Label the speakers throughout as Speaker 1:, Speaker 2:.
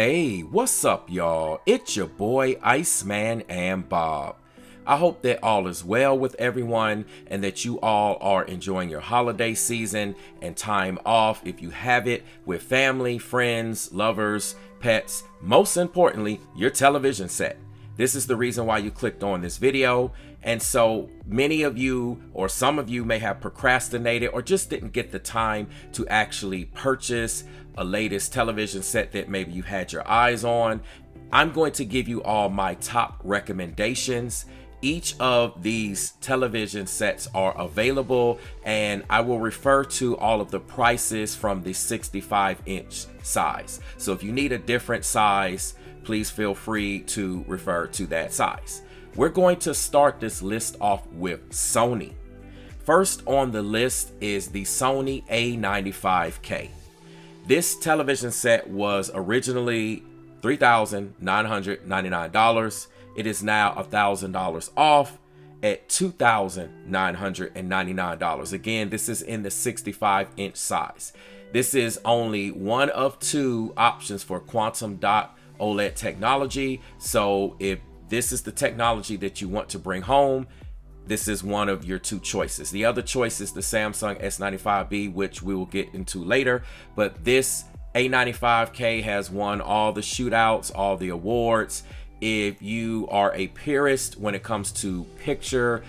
Speaker 1: Hey, what's up, y'all? It's your boy Iceman and Bob. I hope that all is well with everyone and that you all are enjoying your holiday season and time off if you have it with family, friends, lovers, pets, most importantly, your television set. This is the reason why you clicked on this video. And so many of you or some of you may have procrastinated or just didn't get the time to actually purchase a latest television set that maybe you had your eyes on. I'm going to give you all my top recommendations. Each of these television sets are available, and I will refer to all of the prices from the 65-inch size. So if you need a different size, please feel free to refer to that size. We're going to start this list off with Sony. First on the list is the Sony A95K. This television set was originally $3,999. It is now $1,000 off at $2,999. Again, this is in the 65-inch size. This is only one of two options for quantum dot OLED technology. So if this is the technology that you want to bring home, this is one of your two choices. The other choice is the Samsung S95B, which we will get into later. But this A95K has won all the shootouts, all the awards. If you are a purist when it comes to picture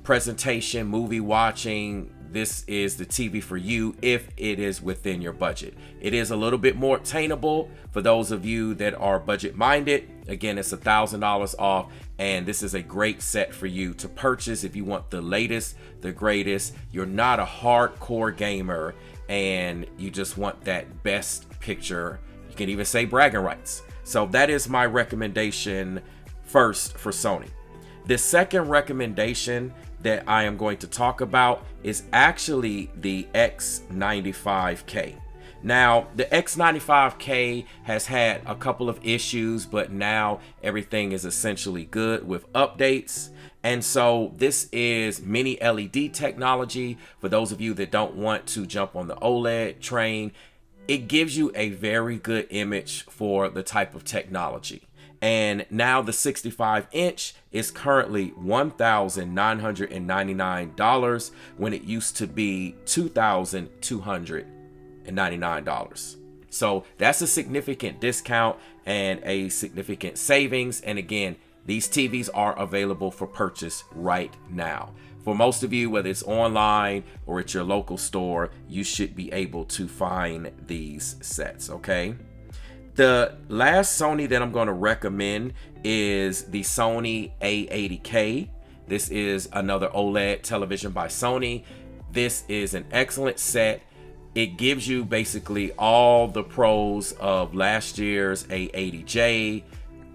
Speaker 1: presentation, movie watching, this is the TV for you if it is within your budget. It is a little bit more attainable for those of you that are budget minded. Again, it's $1,000 off, and this is a great set for you to purchase if you want the latest, the greatest. You're not a hardcore gamer and you just want that best picture. You can even say bragging rights. So that is my recommendation first for Sony. The second recommendation that I am going to talk about is actually the X95K. Now, the X95K has had a couple of issues, but now everything is essentially good with updates. And so this is mini LED technology. For those of you that don't want to jump on the OLED train, it gives you a very good image for the type of technology. And now the 65-inch is currently $1,999 when it used to be $2,299. So that's a significant discount and a significant savings. And again, these TVs are available for purchase right now. For most of you, whether it's online or at your local store, you should be able to find these sets, okay? The last Sony that I'm going to recommend is the Sony A80K. This is another OLED television by Sony. This is an excellent set. It gives you basically all the pros of last year's A80J.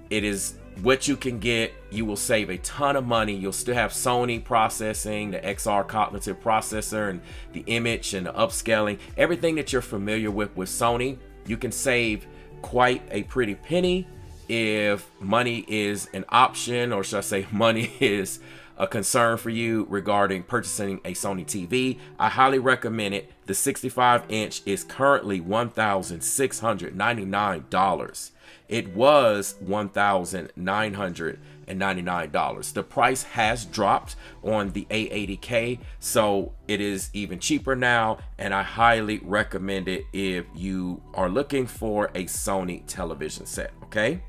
Speaker 1: It is what you can get. You will save a ton of money. You'll still have Sony processing, the XR cognitive processor, and the image and the upscaling. Everything that you're familiar with Sony, you can save quite a pretty penny if money is an option, or should I say money is a concern for you regarding purchasing a Sony TV. I highly recommend it. The 65-inch is currently $1,699. It was $1,999. The price has dropped on the A80K, so it is even cheaper now, and I highly recommend it if you are looking for a Sony television set, okay?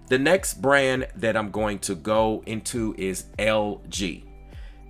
Speaker 1: The next brand that I'm going to go into is LG.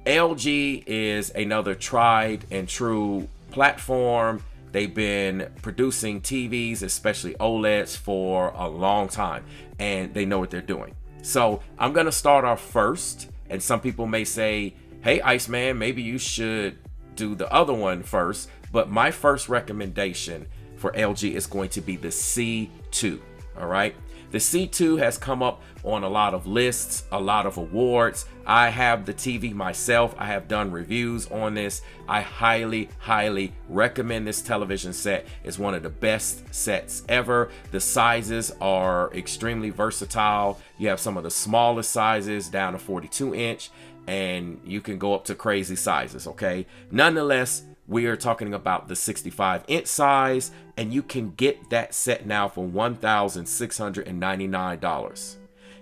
Speaker 1: LG is another tried and true platform. They've been producing TVs, especially OLEDs, for a long time, and they know what they're doing. So I'm going to start off first, and some people may say, hey, Iceman, maybe you should do the other one first, but my first recommendation for LG is going to be the C2, all right? The C2 has come up on a lot of lists, a lot of awards. I have the TV myself. I have done reviews on this. I highly, highly recommend this television set. It's one of the best sets ever. The sizes are extremely versatile. You have some of the smallest sizes down to 42-inch, and you can go up to crazy sizes, okay? Nonetheless, We are talking about the 65-inch size, and you can get that set now for $1,699.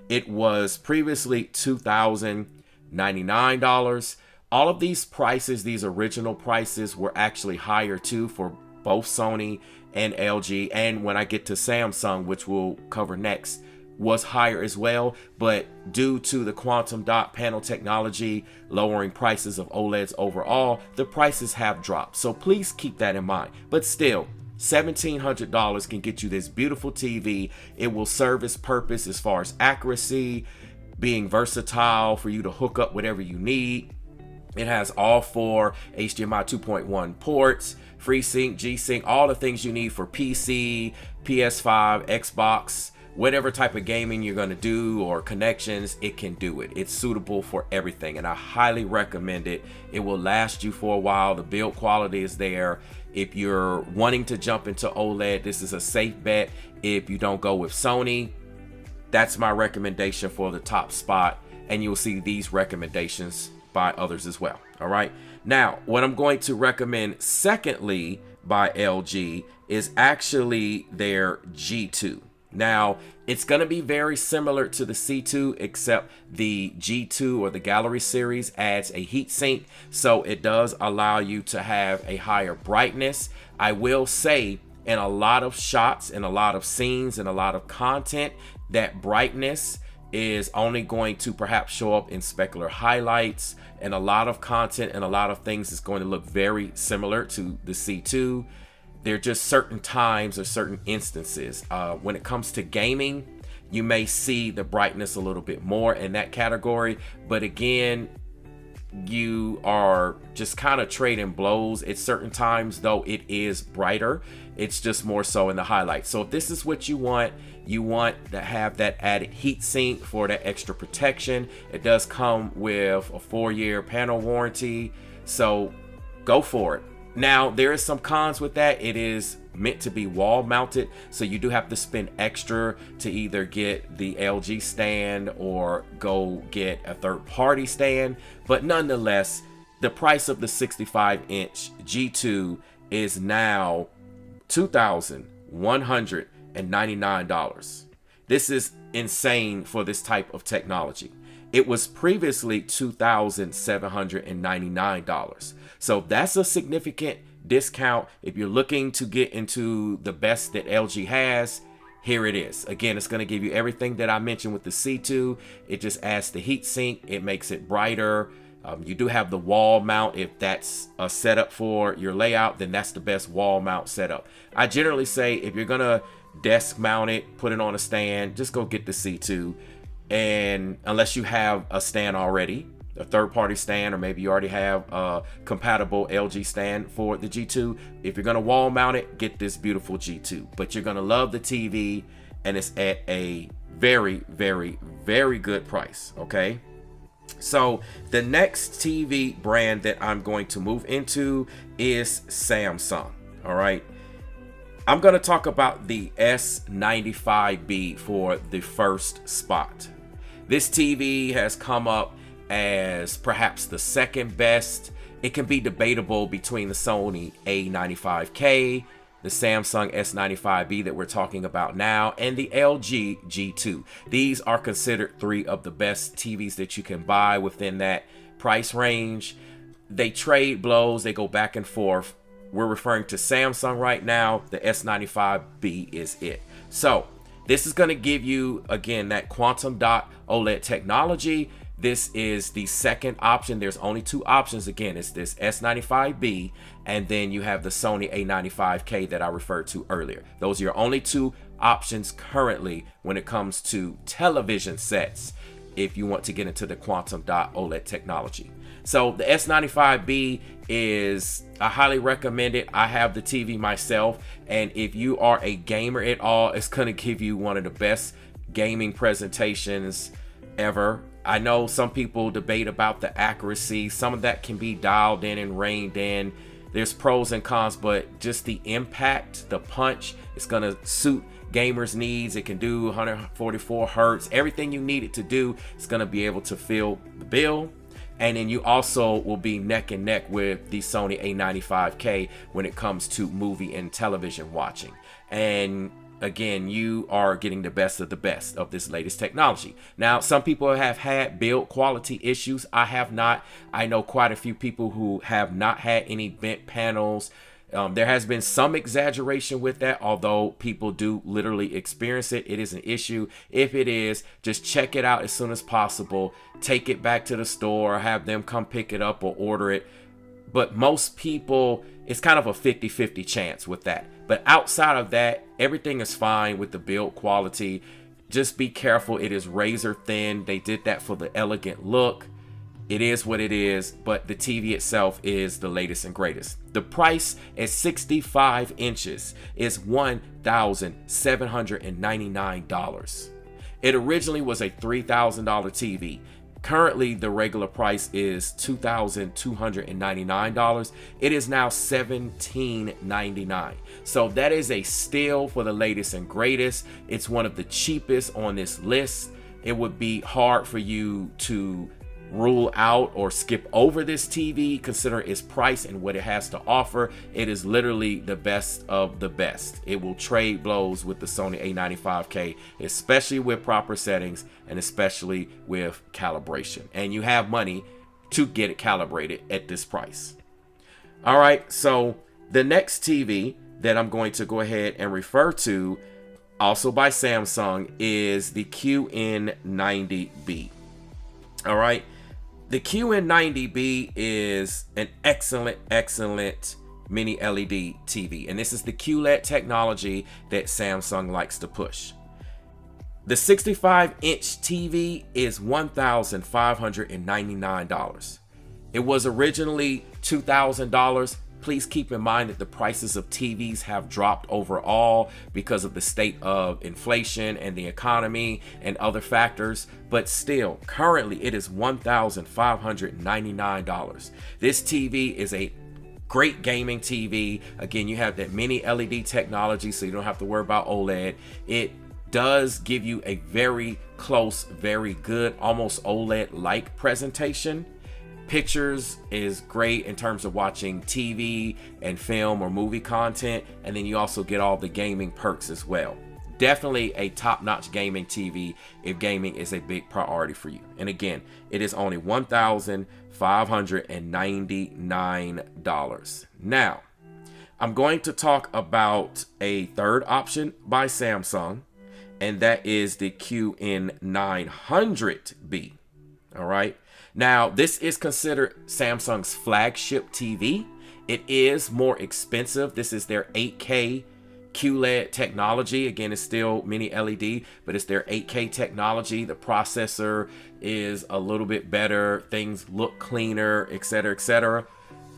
Speaker 1: It was previously $2,099. All of these prices, these original prices, were actually higher too for both Sony and LG. And when I get to Samsung, which we'll cover next, was higher as well. But due to the quantum dot panel technology lowering prices of OLEDs overall, the prices have dropped. So please keep that in mind. But still, $1,700 can get you this beautiful TV. It will serve its purpose as far as accuracy, being versatile for you to hook up whatever you need. It has all 4 HDMI 2.1 ports, FreeSync, G-Sync, all the things you need for PC, PS5, Xbox, whatever type of gaming you're going to do or connections, it can do it. It's suitable for everything, and I highly recommend it. It will last you for a while. The build quality is there. If you're wanting to jump into OLED, this is a safe bet. If you don't go with Sony, that's my recommendation for the top spot, and you'll see these recommendations by others as well. All right, now what I'm going to recommend secondly by LG is actually their G2. Now it's going to be very similar to the C2, except the G2 or the Gallery series adds a heat sink, so it does allow you to have a higher brightness. I will say, in a lot of shots, in a lot of scenes, in a lot of content, that brightness is only going to perhaps show up in specular highlights, and a lot of content and a lot of things is going to look very similar to the C2. There are just certain times or certain instances. When it comes to gaming, you may see the brightness a little bit more in that category, but again, you are just kind of trading blows at certain times, though it is brighter. It's just more so in the highlights. So if this is what you want to have that added heat sink for that extra protection. It does come with a 4-year panel warranty, so go for it. Now, there is some cons with that. It is meant to be wall mounted, so you do have to spend extra to either get the LG stand or go get a third-party stand. But nonetheless, the price of the 65-inch G2 is now $2,199. This is insane for this type of technology. It was previously $2,799. So that's a significant discount. If you're looking to get into the best that LG has, here it is. Again, it's going to give you everything that I mentioned with the C2. It just adds the heat sink. It makes it brighter. You do have the wall mount. If that's a setup for your layout, then that's the best wall mount setup. I generally say if you're going to desk mount it, put it on a stand, just go get the C2. And unless you have a stand already, a third-party stand, or maybe you already have a compatible LG stand for the G2, if you're going to wall mount it, get this beautiful G2. But you're going to love the TV, and it's at a very, very, very good price, okay? So the next TV brand that I'm going to move into is Samsung, all right? I'm going to talk about the S95B for the first spot. This TV has come up as perhaps the second best. It can be debatable between the Sony A95K, the Samsung S95B that we're talking about now, and the LG G2. These are considered 3 of the best TVs that you can buy within that price range. They trade blows, they go back and forth. We're referring to Samsung right now. The S95B is it. So this is going to give you, again, that quantum dot OLED technology. This is the second option. There's only 2 options. Again, it's this S95B, and then you have the Sony A95K that I referred to earlier. Those are your only 2 options currently when it comes to television sets if you want to get into the quantum dot OLED technology. So the S95B is, I highly recommend it. I have the TV myself, and if you are a gamer at all, it's going to give you one of the best gaming presentations ever. I know some people debate about the accuracy. Some of that can be dialed in and reined in. There's pros and cons, but just the impact, the punch, it's going to suit gamers' needs. It can do 144 hertz, everything you need it to do. It's going to be able to fill the bill. And then you also will be neck and neck with the Sony A95K when it comes to movie and television watching. And again, you are getting the best of the best of this latest technology. Now, some people have had build quality issues. I have not. I know quite a few people who have not had any bent panels. There has been some exaggeration with that, although people do literally experience it. It is an issue. If it is, just check it out as soon as possible. Take it back to the store, have them come pick it up or order it. But most people, it's kind of a 50-50 chance with that. But outside of that, everything is fine with the build quality. Just be careful. It is razor thin. They did that for the elegant look. It is what it is, but the TV itself is the latest and greatest. The price at 65 inches is $1,799. It originally was a $3,000 TV. Currently, the regular price is $2,299. It is now $1,799. So that is a steal for the latest and greatest. It's one of the cheapest on this list. It would be hard for you to rule out or skip over this TV, considering its price and what it has to offer. It is literally the best of the best. It will trade blows with the Sony A95K, especially with proper settings and especially with calibration. And you have money to get it calibrated at this price. All right, so the next TV that I'm going to go ahead and refer to, also by Samsung, is the QN90B. All right. The QN90B is an excellent mini LED TV, and this is the QLED technology that Samsung likes to push. The 65-inch TV is $1,599. It was originally $2,000. Please keep in mind that the prices of TVs have dropped overall because of the state of inflation and the economy and other factors, but still, currently it is $1,599. This TV is a great gaming TV. Again, you have that mini LED technology, so you don't have to worry about OLED. It does give you a very close, very good, almost OLED-like presentation. Pictures is great in terms of watching TV and film or movie content, and then you also get all the gaming perks as well. Definitely a top-notch gaming TV if gaming is a big priority for you. And again, it is only $1,599. Now, I'm going to talk about a third option by Samsung, and that is the QN900B. All right. Now, this is considered Samsung's flagship TV. It is more expensive. This is their 8K QLED technology. Again, it's still mini LED, but it's their 8K technology. The processor is a little bit better. Things look cleaner, etc., etc.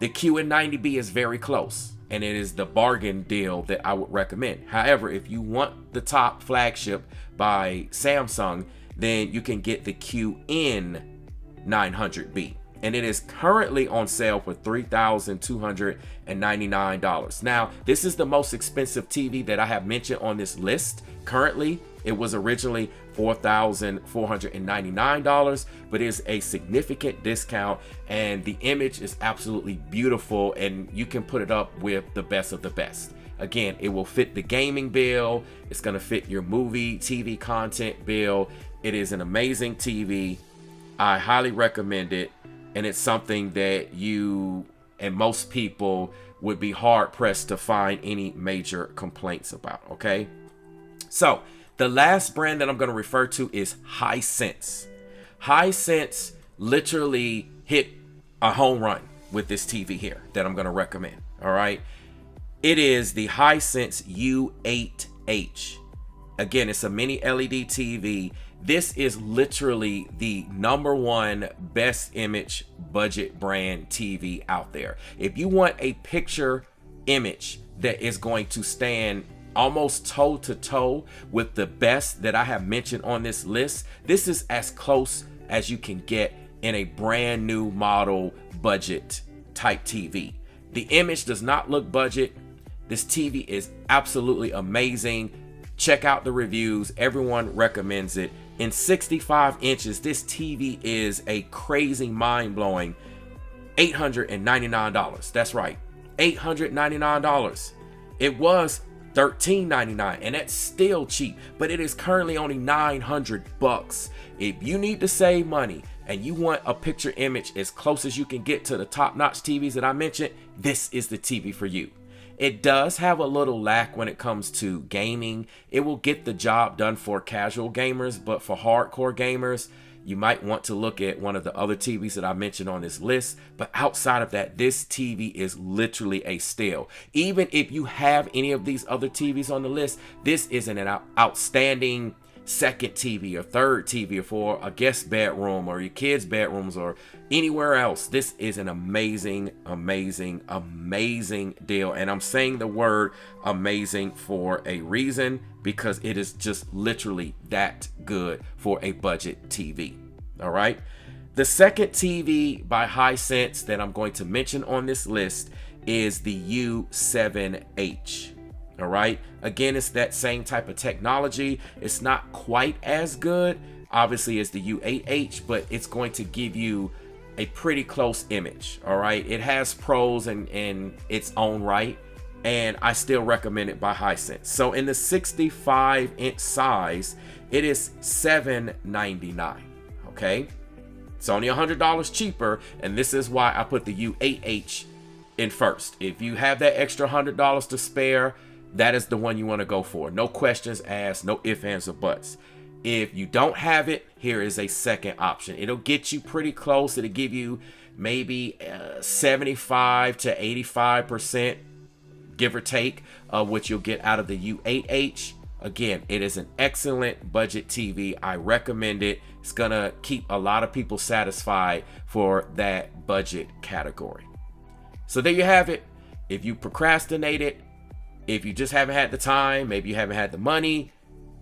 Speaker 1: The QN90B is very close, and it is the bargain deal that I would recommend. However, if you want the top flagship by Samsung, then you can get the QN900B, and it is currently on sale for $3,299. Now, this is the most expensive TV that I have mentioned on this list. Currently, it was originally $4,499, but is a significant discount, and the image is absolutely beautiful, and you can put it up with the best of the best. Again, it will fit the gaming bill. It's going to fit your movie, TV content bill. It is an amazing TV. I highly recommend it, and it's something that you and most people would be hard pressed to find any major complaints about. Okay, so the last brand that I'm going to refer to is Hisense. Hisense literally hit a home run with this TV here that I'm going to recommend. All right, it is the Hisense U8H. Again, it's a mini LED TV. This is literally the #1 best image budget brand TV out there. If you want a picture image that is going to stand almost toe to toe with the best that I have mentioned on this list, this is as close as you can get in a brand new model budget type TV. The image does not look budget. This TV is absolutely amazing. Check out the reviews. Everyone recommends it. In 65 inches, this TV is a crazy, mind-blowing $899. That's right, $899. It was $13.99, and that's still cheap, but it is currently only $900. If you need to save money and you want a picture image as close as you can get to the top-notch TVs that I mentioned, this is the TV for you. It does have a little lack when it comes to gaming. It will get the job done for casual gamers, but for hardcore gamers, you might want to look at one of the other TVs that I mentioned on this list. But outside of that, this TV is literally a steal. Even if you have any of these other TVs on the list, this is an outstanding second TV or third TV for a guest bedroom or your kids' bedrooms or anywhere else. This is an amazing, amazing, amazing deal. And I'm saying the word amazing for a reason, because it is just literally that good for a budget TV. All right. The second TV by Hisense that I'm going to mention on this list is the U7H. All right. Again, it's that same type of technology. It's not quite as good, obviously, as the U8H, but it's going to give you a pretty close image. All right. It has pros in its own right, and I still recommend it by Hisense. So in the 65-inch size, it is $799. Okay. It's only $100 cheaper, and this is why I put the U8H in first. If you have that extra $100 to spare, that is the one you want to go for. No questions asked, no ifs, ands, or buts. If you don't have it, here is a second option. It'll get you pretty close. It'll give you maybe 75 to 85%, give or take, of what you'll get out of the U8H. Again, it is an excellent budget TV. I recommend it. It's going to keep a lot of people satisfied for that budget category. So there you have it. If you procrastinated, if you just haven't had the time, maybe you haven't had the money,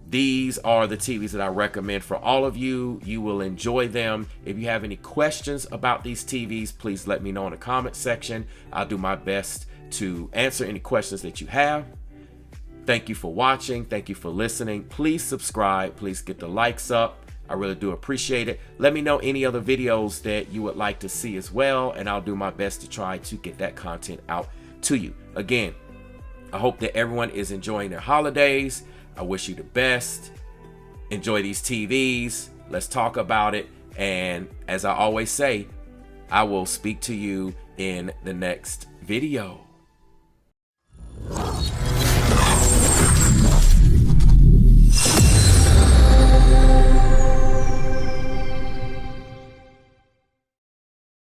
Speaker 1: these are the TVs that I recommend for all of you. You will enjoy them. If you have any questions about these TVs, please let me know in the comment section. I'll do my best to answer any questions that you have. Thank you for watching. Thank you for listening. Please subscribe. Please get the likes up. I really do appreciate it. Let me know any other videos that you would like to see as well, and I'll do my best to try to get that content out to you. Again, I hope that everyone is enjoying their holidays. I wish you the best. Enjoy these TVs. Let's talk about it. And as I always say, I will speak to you in the next video.